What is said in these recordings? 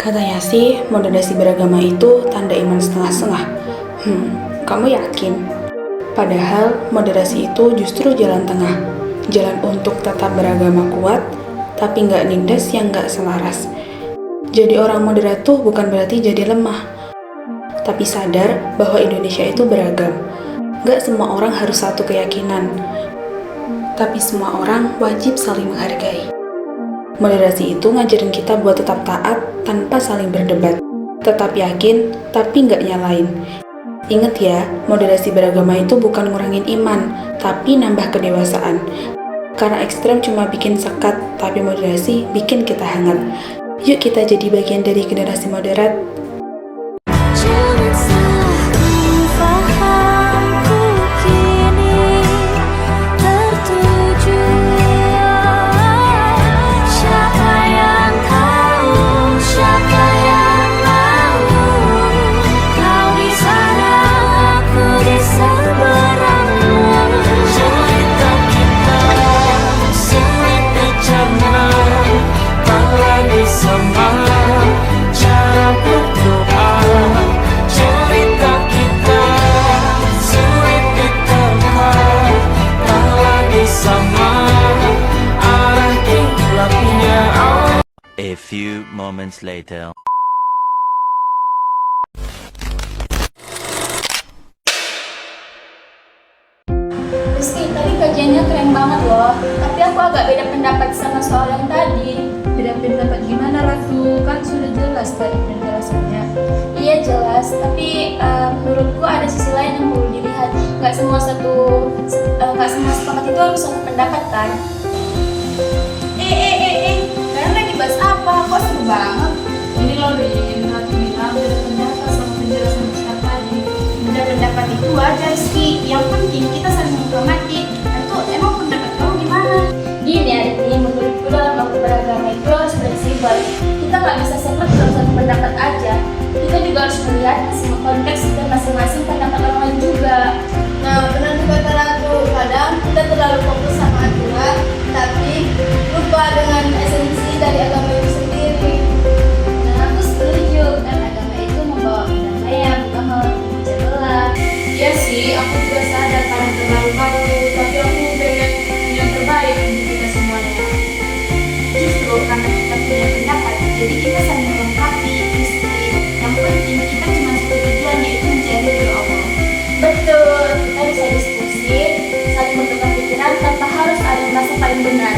Katanya sih, moderasi beragama itu tanda iman setengah-setengah. Kamu yakin? Padahal moderasi itu justru jalan tengah. Jalan untuk tetap beragama kuat, tapi nggak nindas yang nggak selaras. Jadi orang moderat tuh bukan berarti jadi lemah, tapi sadar bahwa Indonesia itu beragam. Nggak semua orang harus satu keyakinan, tapi semua orang wajib saling menghargai. Moderasi itu ngajarin kita buat tetap taat tanpa saling berdebat. Tetap yakin, tapi nggak nyalain. Ingat ya, moderasi beragama itu bukan ngurangin iman, tapi nambah kedewasaan. Karena ekstrem cuma bikin sekat, tapi moderasi bikin kita hangat. Yuk kita jadi bagian dari generasi moderat. A few moments later. Rizky, tadi kajiannya keren banget loh. Tapi aku agak beda pendapat sama soal yang tadi. Beda pendapat gimana Ratu? Kan sudah jelas tadi penjelasannya. Iya jelas, tapi menurutku ada sisi lain yang perlu dilihat. Nggak semua sepakat itu harus satu pendapat kan? Kalian lagi bahas apa? Kok seru banget? Ini loh Rin, Ratu bilang beda pendapat sama penjelasan Ustaz tadi. Beda pendapat itu wajar Rizky. Yang penting kita saling menghormati. Itu emang pendapat kamu gimana? Gini Arifin, menurutku dalam waktu beragama itu harus fleksibel. Kita nggak bisa saklek dalam satu pendapat aja. Kita juga harus melihat semua konteks dan masing-masing pendapat orang lain juga. Nah, benar juga kata Ratu. Kadang kita terlalu fokus sama aturan, tapi lupa dengan esensi dari agama itu sendiri. Dan aku setuju, karena agama itu membawa kedamaian, bukan malah memecah belah. Iya sih, aku juga sadar kadang terlalu kaku, tapi aku pengen yang terbaik untuk kita semuanya. Justru karena kita punya pendapat, jadi kita saling melengkapi. Yang penting kita cuma satu tujuan, yaitu mencari ridho Allah. Betul, kita bisa diskusi, saling bertukar pikiran tanpa harus ada yang merasa paling benar.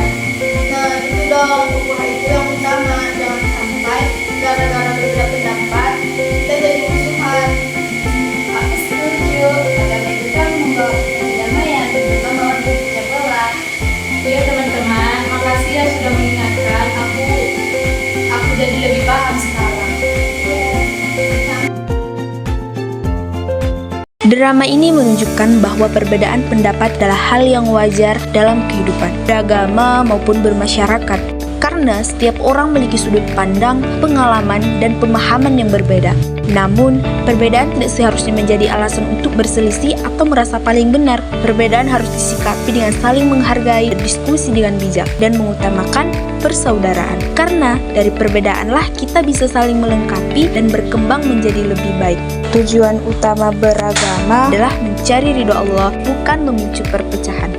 Nah, itu dong, ukuran itu yang utama. Jangan sampai gara-gara berbeda pendapat, kita jadi musuhan. Aku setuju, agama itu kan membawa kedamaian, bukan malah memecah belah. Ya teman-teman, makasih ya sudah mengingatkan aku jadi lebih paham sekarang. Drama ini menunjukkan bahwa perbedaan pendapat adalah hal yang wajar dalam kehidupan, beragama maupun bermasyarakat. Karena setiap orang memiliki sudut pandang, pengalaman, dan pemahaman yang berbeda. Namun, perbedaan tidak seharusnya menjadi alasan untuk berselisih atau merasa paling benar. Perbedaan harus disikapi dengan saling menghargai, berdiskusi dengan bijak, dan mengutamakan persaudaraan. Karena dari perbedaanlah kita bisa saling melengkapi dan berkembang menjadi lebih baik. Tujuan utama beragama adalah mencari ridho Allah, bukan memicu perpecahan.